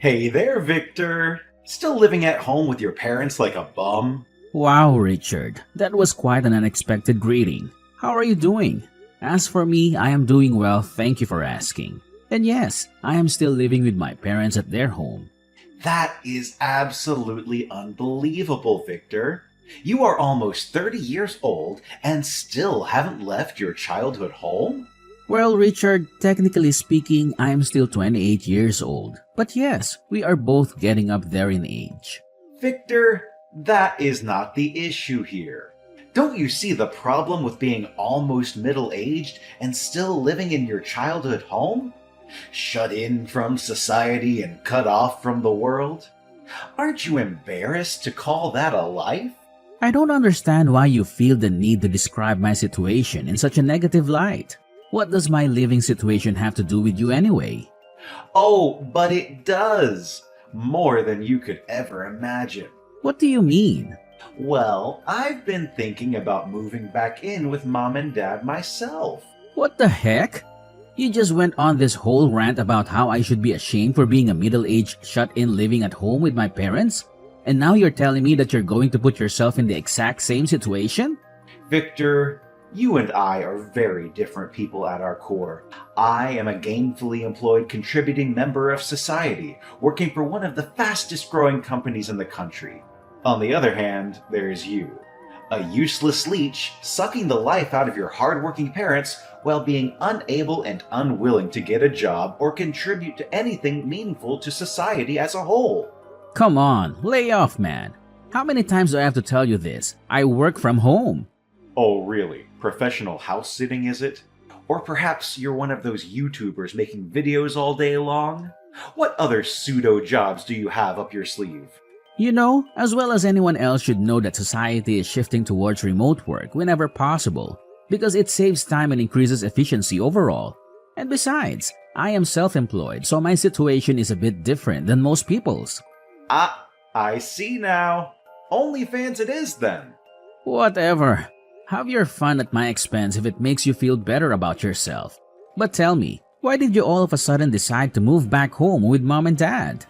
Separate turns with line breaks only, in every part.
Hey there, Victor. Still living at home with your parents like a bum?
Wow, Richard, that was quite an unexpected greeting. How are you doing? As for me, I am doing well, thank you for asking. And yes, I am still living with my parents at their home.
That is absolutely unbelievable, Victor. You are almost 30 years old and still haven't left your childhood home?
Well, Richard, technically speaking, I am still 28 years old. But yes, we are both getting up there in age.
Victor, that is not the issue here. Don't you see the problem with being almost middle aged and still living in your childhood home? Shut in from society and cut off from the world? Aren't you embarrassed to call that a life?
I don't understand why you feel the need to describe my situation in such a negative light. What does my living situation have to do with you anyway?
Oh, but it does! More than you could ever imagine.
What do you mean?
Well, I've been thinking about moving back in with Mom and Dad myself.
What the heck? You just went on this whole rant about how I should be ashamed for being a middle-aged shut-in living at home with my parents? And now you're telling me that you're going to put yourself in the exact same situation?
Victor, you and I are very different people at our core. I am a gainfully employed contributing member of society, working for one of the fastest growing companies in the country. On the other hand, there's you, a useless leech sucking the life out of your hardworking parents while being unable and unwilling to get a job or contribute to anything meaningful to society as a whole.
Come on, lay off, man. How many times do I have to tell you this? I work from home.
Oh, really? Professional house sitting, is it? Or perhaps you're one of those YouTubers making videos all day long? What other pseudo jobs do you have up your sleeve?
You know, as well as anyone else should know that society is shifting towards remote work whenever possible because it saves time and increases efficiency overall. And besides, I am self-employed, so my situation is a bit different than most people's.
Ah, I see now. OnlyFans it is then.
Whatever. Have your fun at my expense if it makes you feel better about yourself. But tell me, why did you all of a sudden decide to move back home with Mom and Dad?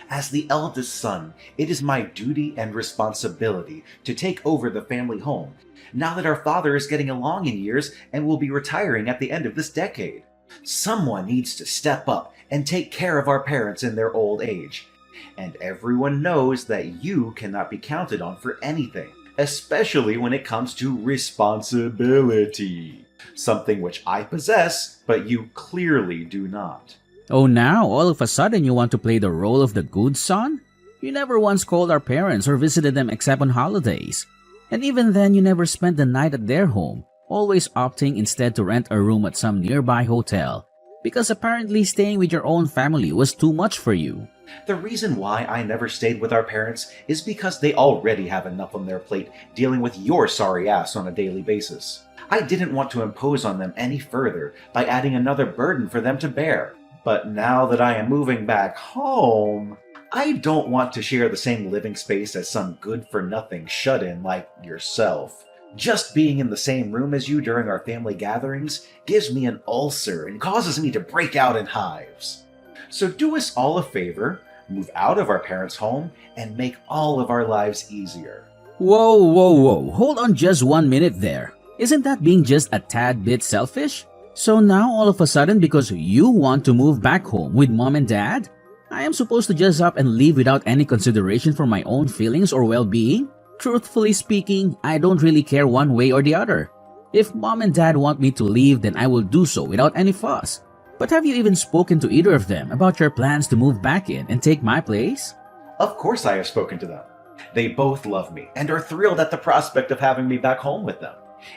As the eldest son, it is my duty and responsibility to take over the family home, now that our father is getting along in years and will be retiring at the end of this decade. Someone needs to step up and take care of our parents in their old age. And everyone knows that you cannot be counted on for anything, especially when it comes to responsibility. Something which I possess, but you clearly do not.
Oh, now all of a sudden you want to play the role of the good son? You never once called our parents or visited them except on holidays. And even then you never spent the night at their home, always opting instead to rent a room at some nearby hotel, because apparently staying with your own family was too much for you.
The reason why I never stayed with our parents is because they already have enough on their plate dealing with your sorry ass on a daily basis. I didn't want to impose on them any further by adding another burden for them to bear. But now that I am moving back home, I don't want to share the same living space as some good-for-nothing shut-in like yourself. Just being in the same room as you during our family gatherings gives me an ulcer and causes me to break out in hives. So do us all a favor, move out of our parents' home, and make all of our lives easier.
Whoa, whoa, whoa, hold on just 1 minute there. Isn't that being just a tad bit selfish? So now all of a sudden because you want to move back home with Mom and Dad, I am supposed to just up and leave without any consideration for my own feelings or well-being? Truthfully speaking, I don't really care one way or the other. If Mom and Dad want me to leave, then I will do so without any fuss. But have you even spoken to either of them about your plans to move back in and take my place?
Of course I have spoken to them. They both love me and are thrilled at the prospect of having me back home with them.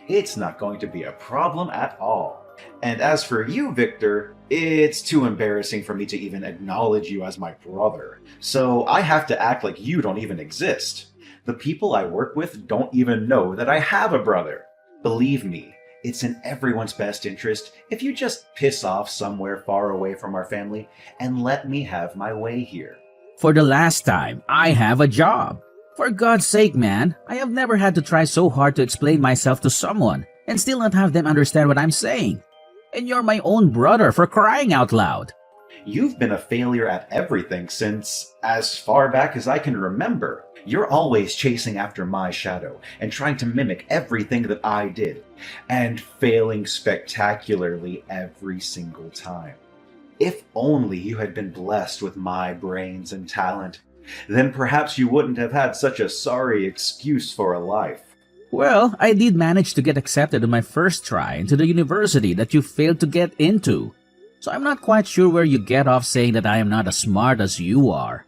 It's not going to be a problem at all. And as for you, Victor, it's too embarrassing for me to even acknowledge you as my brother. So I have to act like you don't even exist. The people I work with don't even know that I have a brother. Believe me, it's in everyone's best interest if you just piss off somewhere far away from our family and let me have my way here.
For the last time, I have a job. For God's sake, man, I have never had to try so hard to explain myself to someone and still not have them understand what I'm saying. And you're my own brother, for crying out loud.
You've been a failure at everything since as far back as I can remember. You're always chasing after my shadow and trying to mimic everything that I did, and failing spectacularly every single time. If only you had been blessed with my brains and talent, then perhaps you wouldn't have had such a sorry excuse for a life.
Well, I did manage to get accepted on my first try into the university that you failed to get into. So I'm not quite sure where you get off saying that I am not as smart as you are.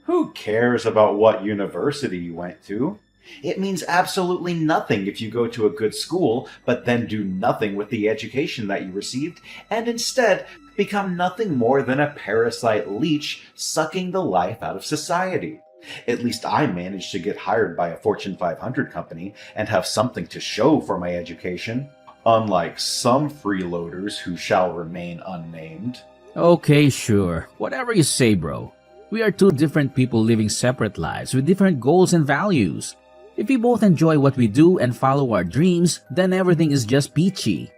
Who cares about what university you went to? It means absolutely nothing if you go to a good school, but then do nothing with the education that you received, and instead become nothing more than a parasite leech sucking the life out of society. At least I managed to get hired by a Fortune 500 company and have something to show for my education, unlike some freeloaders who shall remain unnamed.
Okay, sure. Whatever you say, bro. We are two different people living separate lives with different goals and values. If we both enjoy what we do and follow our dreams, then everything is just peachy.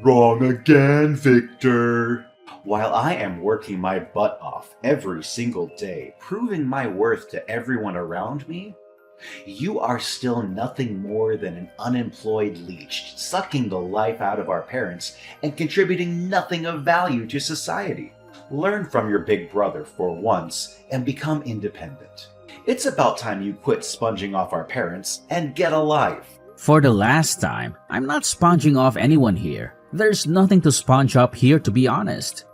Wrong again, Victor. While I am working my butt off every single day, proving my worth to everyone around me, you are still nothing more than an unemployed leech, sucking the life out of our parents and contributing nothing of value to society. Learn from your big brother for once and become independent. It's about time you quit sponging off our parents and get a life.
For the last time, I'm not sponging off anyone here. There's nothing to sponge up here, to be honest.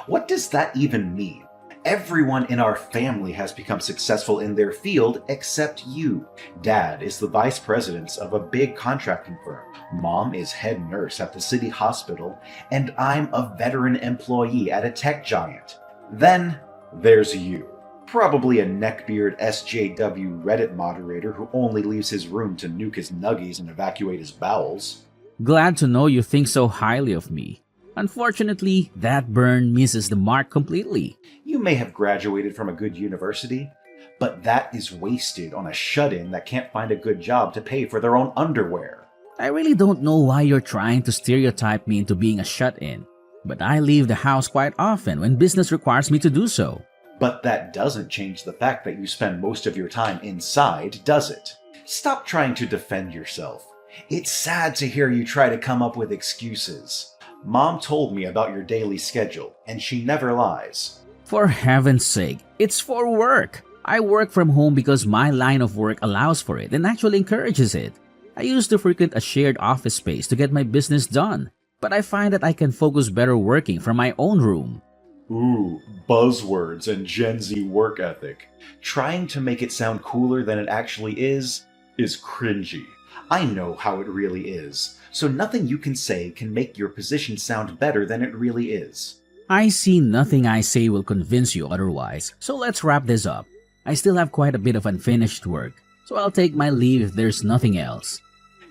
What does that even mean? Everyone in our family has become successful in their field except you. Dad is the vice president of a big contracting firm. Mom is head nurse at the city hospital, and I'm a veteran employee at a tech giant. Then there's you. Probably a neckbeard SJW Reddit moderator who only leaves his room to nuke his nuggies and evacuate his bowels.
Glad to know you think so highly of me. Unfortunately, that burn misses the mark completely.
You may have graduated from a good university, but that is wasted on a shut-in that can't find a good job to pay for their own underwear.
I really don't know why you're trying to stereotype me into being a shut-in, but I leave the house quite often when business requires me to do so.
But that doesn't change the fact that you spend most of your time inside, does it? Stop trying to defend yourself. It's sad to hear you try to come up with excuses. Mom told me about your daily schedule, and she never lies.
For heaven's sake, it's for work. I work from home because my line of work allows for it and actually encourages it. I used to frequent a shared office space to get my business done, but I find that I can focus better working from my own room.
Ooh, buzzwords and Gen Z work ethic. Trying to make it sound cooler than it actually is cringy. I know how it really is, so nothing you can say can make your position sound better than it really is.
I see nothing I say will convince you otherwise, so let's wrap this up. I still have quite a bit of unfinished work, so I'll take my leave if there's nothing else.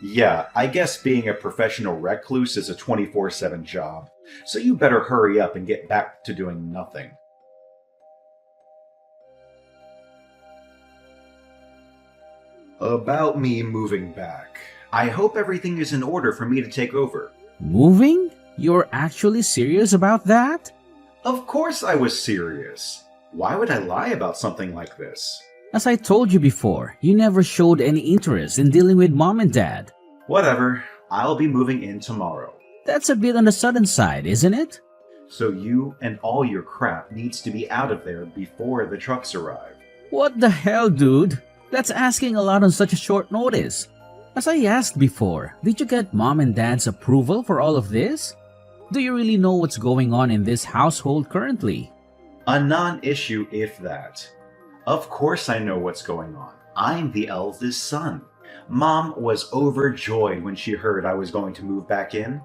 Yeah, I guess being a professional recluse is a 24/7 job, so you better hurry up and get back to doing nothing. About me moving back. I hope everything is in order for me to take over.
Moving? You're actually serious about that?
Of course I was serious. Why would I lie about something like this?
As I told you before, you never showed any interest in dealing with mom and dad.
Whatever, I'll be moving in tomorrow.
That's a bit on the sudden side, isn't it?
So you and all your crap needs to be out of there before the trucks arrive.
What the hell, dude? That's asking a lot on such a short notice. As I asked before, did you get mom and dad's approval for all of this? Do you really know what's going on in this household currently?
A non-issue if that. Of course I know what's going on. I'm the eldest son. Mom was overjoyed when she heard I was going to move back in.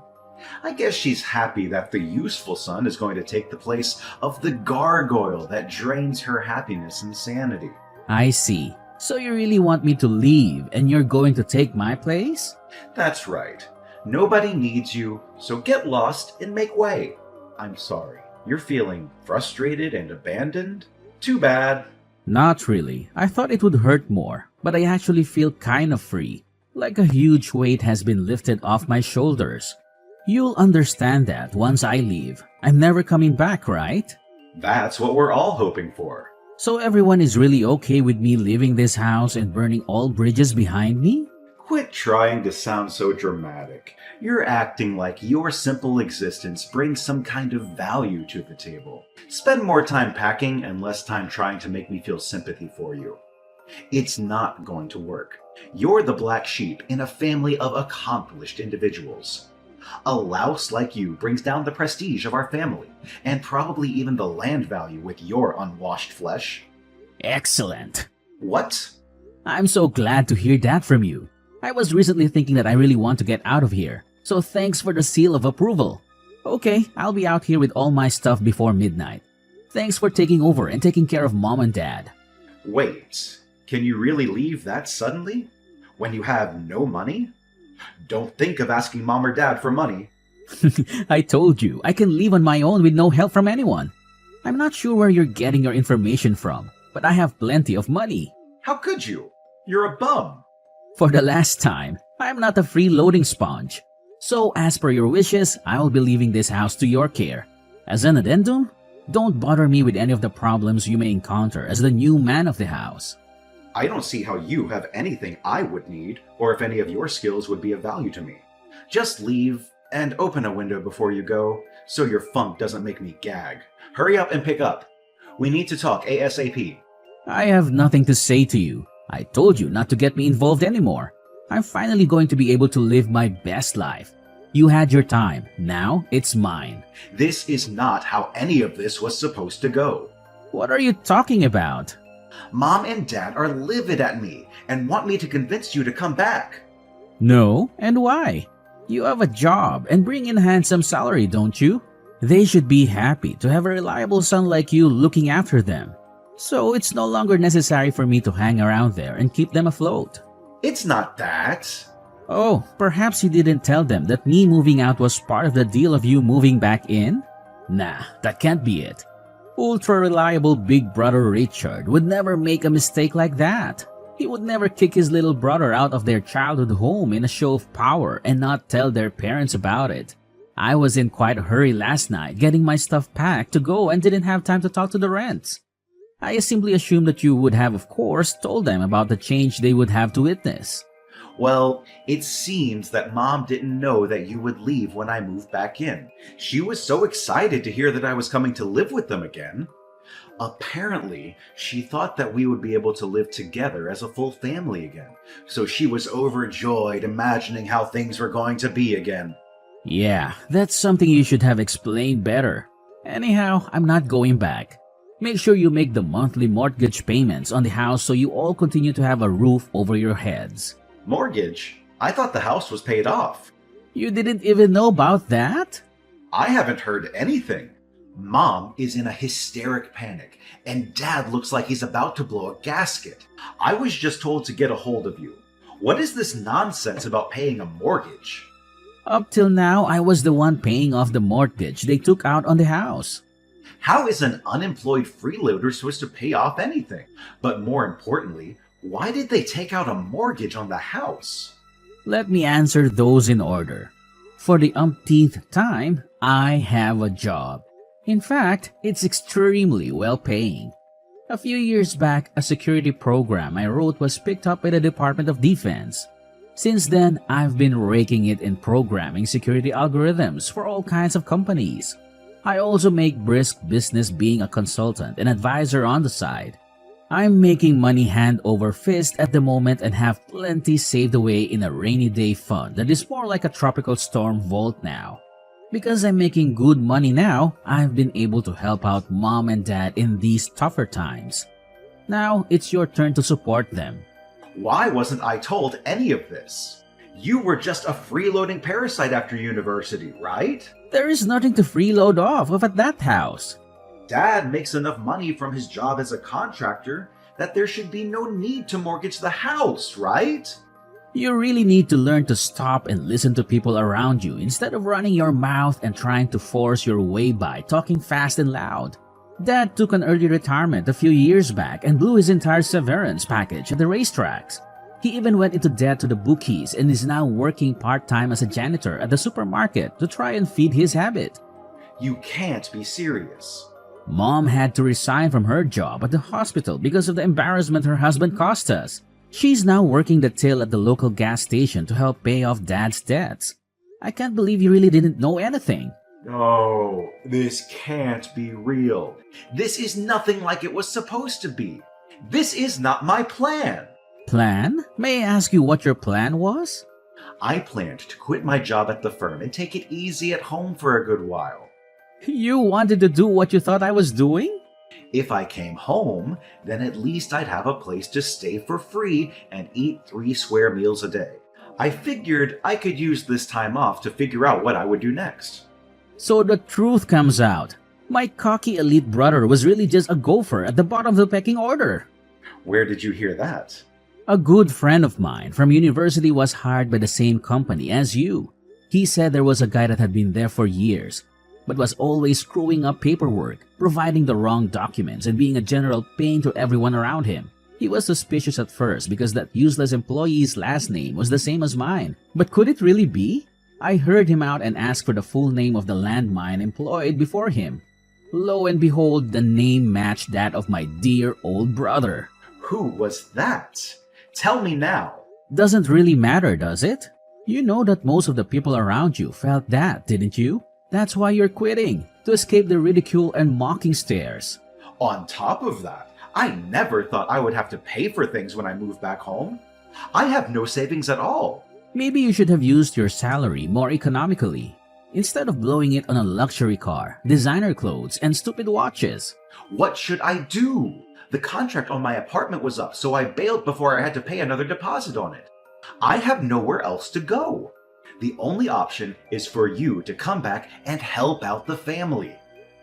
I guess she's happy that the useful son is going to take the place of the gargoyle that drains her happiness and sanity.
I see. So you really want me to leave and you're going to take my place?
That's right. Nobody needs you, so get lost and make way. I'm sorry. You're feeling frustrated and abandoned? Too bad.
Not really. I thought it would hurt more, but I actually feel kind of free. Like a huge weight has been lifted off my shoulders. You'll understand that once I leave. I'm never coming back, right?
That's what we're all hoping for.
So everyone is really okay with me leaving this house and burning all bridges behind me?
Quit trying to sound so dramatic. You're acting like your simple existence brings some kind of value to the table. Spend more time packing and less time trying to make me feel sympathy for you. It's not going to work. You're the black sheep in a family of accomplished individuals. A louse like you brings down the prestige of our family, and probably even the land value with your unwashed flesh.
Excellent.
What?
I'm so glad to hear that from you. I was recently thinking that I really want to get out of here, so thanks for the seal of approval. Okay, I'll be out here with all my stuff before midnight. Thanks for taking over and taking care of Mom and Dad.
Wait, can you really leave that suddenly? When you have no money? Don't think of asking Mom or Dad for money.
I told you, I can leave on my own with no help from anyone. I'm not sure where you're getting your information from, but I have plenty of money.
How could you? You're a bum.
For the last time, I'm not a freeloading sponge. So as per your wishes, I'll be leaving this house to your care. As an addendum, don't bother me with any of the problems you may encounter as the new man of the house.
I don't see how you have anything I would need, or if any of your skills would be of value to me. Just leave and open a window before you go, so your funk doesn't make me gag. Hurry up and pick up. We need to talk ASAP.
I have nothing to say to you. I told you not to get me involved anymore. I'm finally going to be able to live my best life. You had your time. Now it's mine.
This is not how any of this was supposed to go.
What are you talking about?
Mom and Dad are livid at me and want me to convince you to come back.
No, and why? You have a job and bring in a handsome salary, don't you? They should be happy to have a reliable son like you looking after them. So it's no longer necessary for me to hang around there and keep them afloat.
It's not that.
Oh, perhaps you didn't tell them that me moving out was part of the deal of you moving back in? Nah, that can't be it. Ultra-reliable Big Brother Richard would never make a mistake like that. He would never kick his little brother out of their childhood home in a show of power and not tell their parents about it. I was in quite a hurry last night getting my stuff packed to go and didn't have time to talk to the rents. I simply assumed that you would have, of course, told them about the change they would have to witness.
Well, it seems that Mom didn't know that you would leave when I moved back in. She was so excited to hear that I was coming to live with them again. Apparently, she thought that we would be able to live together as a full family again. So she was overjoyed imagining how things were going to be again.
Yeah, that's something you should have explained better. Anyhow, I'm not going back. Make sure you make the monthly mortgage payments on the house so you all continue to have a roof over your heads.
Mortgage? I thought the house was paid off.
You didn't even know about that?
I haven't heard anything. Mom is in a hysteric panic, and Dad looks like he's about to blow a gasket. I was just told to get a hold of you. What is this nonsense about paying a mortgage?
Up till now, I was the one paying off the mortgage they took out on the house.
How is an unemployed freeloader supposed to pay off anything? But more importantly, why did they take out a mortgage on the house?
Let me answer those in order. For the umpteenth time, I have a job. In fact, it's extremely well paying. A few years back, a security program I wrote was picked up by the Department of Defense. Since then, I've been raking it in programming security algorithms for all kinds of companies. I also make brisk business being a consultant and advisor on the side. I'm making money hand over fist at the moment and have plenty saved away in a rainy day fund that is more like a tropical storm vault now. Because I'm making good money now, I've been able to help out Mom and Dad in these tougher times. Now, it's your turn to support them.
Why wasn't I told any of this? You were just a freeloading parasite after university, right?
There is nothing to freeload off of at that house.
Dad makes enough money from his job as a contractor that there should be no need to mortgage the house, right?
You really need to learn to stop and listen to people around you instead of running your mouth and trying to force your way by talking fast and loud. Dad took an early retirement a few years back and blew his entire severance package at the racetracks. He even went into debt to the bookies and is now working part-time as a janitor at the supermarket to try and feed his habit.
You can't be serious.
Mom had to resign from her job at the hospital because of the embarrassment her husband caused us. She's now working the till at the local gas station to help pay off Dad's debts. I can't believe you really didn't know anything.
No, this can't be real. This is nothing like it was supposed to be. This is not my plan.
Plan? May I ask you what your plan was?
I planned to quit my job at the firm and take it easy at home for a good while.
You wanted to do what you thought I was doing?
If I came home, then at least I'd have a place to stay for free and eat 3 square meals a day. I figured I could use this time off to figure out what I would do next.
So the truth comes out. My cocky elite brother was really just a gopher at the bottom of the pecking order.
Where did you hear that?
A good friend of mine from university was hired by the same company as you. He said there was a guy that had been there for years, but was always screwing up paperwork, providing the wrong documents, and being a general pain to everyone around him. He was suspicious at first because that useless employee's last name was the same as mine. But could it really be? I heard him out and asked for the full name of the landmine employed before him. Lo and behold, the name matched that of my dear old brother.
Who was that? Tell me now.
Doesn't really matter, does it? You know that most of the people around you felt that, didn't you? That's why you're quitting, to escape the ridicule and mocking stares.
On top of that, I never thought I would have to pay for things when I moved back home. I have no savings at all.
Maybe you should have used your salary more economically, instead of blowing it on a luxury car, designer clothes, and stupid watches.
What should I do? The contract on my apartment was up, so I bailed before I had to pay another deposit on it. I have nowhere else to go. The only option is for you to come back and help out the family.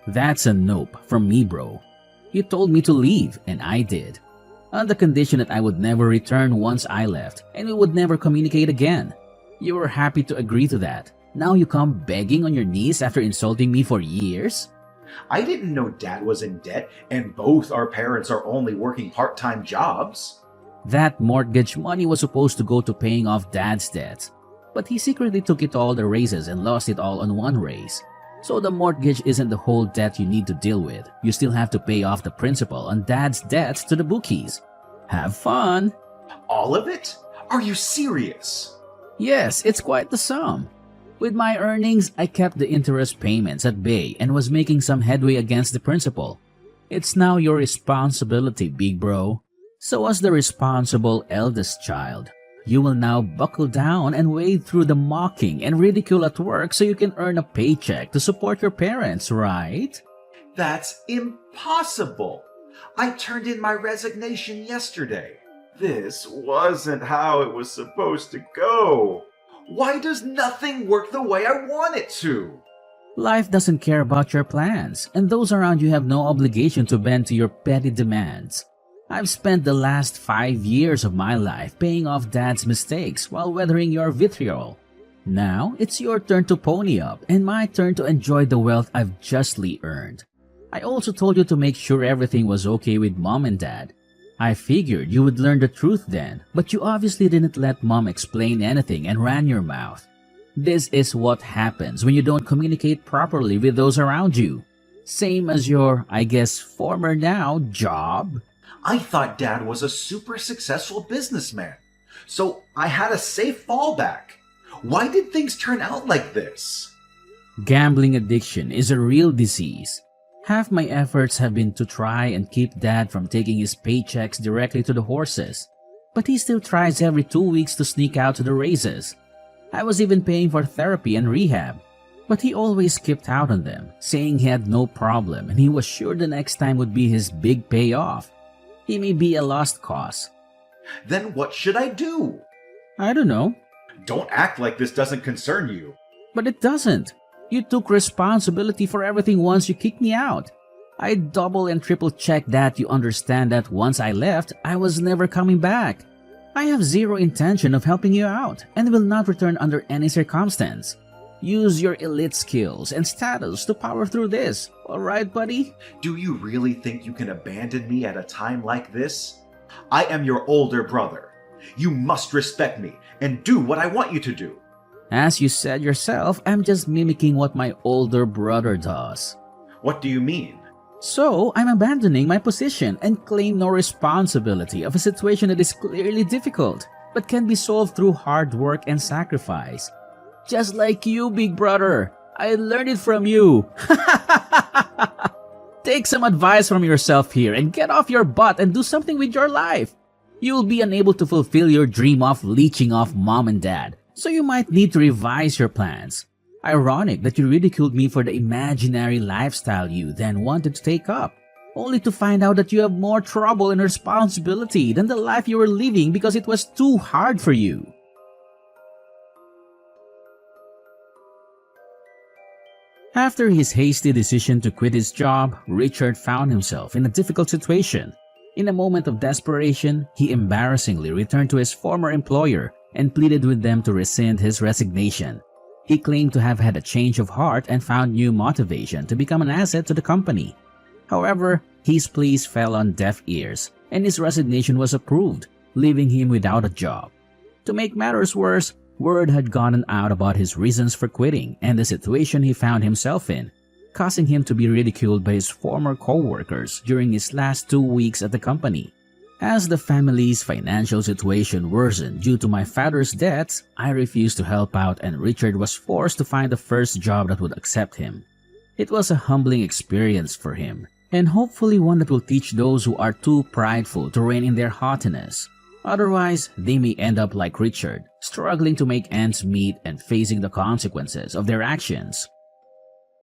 That's a nope from me, bro. You told me to leave, and I did. On the condition that I would never return once I left, and we would never communicate again. You were happy to agree to that. Now you come begging on your knees after insulting me for years?
I didn't know Dad was in debt, and both our parents are only working part-time jobs.
That mortgage money was supposed to go to paying off Dad's debts, but he secretly took it all the raises and lost it all on one raise. So the mortgage isn't the whole debt you need to deal with. You still have to pay off the principal on Dad's debts to the bookies. Have fun!
All of it? Are you serious?
Yes, it's quite the sum. With my earnings, I kept the interest payments at bay and was making some headway against the principal. It's now your responsibility, big bro. So as the responsible eldest child, you will now buckle down and wade through the mocking and ridicule at work so you can earn a paycheck to support your parents, right?
That's impossible. I turned in my resignation yesterday. This wasn't how it was supposed to go. Why does nothing work the way I want it to?
Life doesn't care about your plans, and those around you have no obligation to bend to your petty demands. I've spent the last 5 years of my life paying off Dad's mistakes while weathering your vitriol. Now, it's your turn to pony up and my turn to enjoy the wealth I've justly earned. I also told you to make sure everything was okay with Mom and Dad. I figured you would learn the truth then, but you obviously didn't let Mom explain anything and ran your mouth. This is what happens when you don't communicate properly with those around you. Same as your, I guess, former now job.
I thought Dad was a super successful businessman, so I had a safe fallback. Why did things turn out like this?
Gambling addiction is a real disease. Half my efforts have been to try and keep Dad from taking his paychecks directly to the horses, but he still tries every 2 weeks to sneak out to the races. I was even paying for therapy and rehab, but he always skipped out on them, saying he had no problem and he was sure the next time would be his big payoff. He may be a lost cause.
Then what should I do?
I don't know.
Don't act like this doesn't concern you.
But it doesn't. You took responsibility for everything once you kicked me out. I double and triple checked that you understand that once I left, I was never coming back. I have zero intention of helping you out and will not return under any circumstance. Use your elite skills and status to power through this, alright, buddy?
Do you really think you can abandon me at a time like this? I am your older brother. You must respect me and do what I want you to do.
As you said yourself, I'm just mimicking what my older brother does.
What do you mean?
So, I'm abandoning my position and claim no responsibility of a situation that is clearly difficult, but can be solved through hard work and sacrifice. Just like you, big brother. I learned it from you. Take some advice from yourself here and get off your butt and do something with your life. You will be unable to fulfill your dream of leeching off mom and dad, so you might need to revise your plans. Ironic that you ridiculed me for the imaginary lifestyle you then wanted to take up, only to find out that you have more trouble and responsibility than the life you were living because it was too hard for you. After his hasty decision to quit his job, Richard found himself in a difficult situation. In a moment of desperation, he embarrassingly returned to his former employer and pleaded with them to rescind his resignation. He claimed to have had a change of heart and found new motivation to become an asset to the company. However, his pleas fell on deaf ears, and his resignation was approved, leaving him without a job. To make matters worse, word had gotten out about his reasons for quitting and the situation he found himself in, causing him to be ridiculed by his former co-workers during his last 2 weeks at the company. As the family's financial situation worsened due to my father's debts, I refused to help out and Richard was forced to find the first job that would accept him. It was a humbling experience for him, and hopefully one that will teach those who are too prideful to rein in their haughtiness. Otherwise, they may end up like Richard, struggling to make ends meet and facing the consequences of their actions.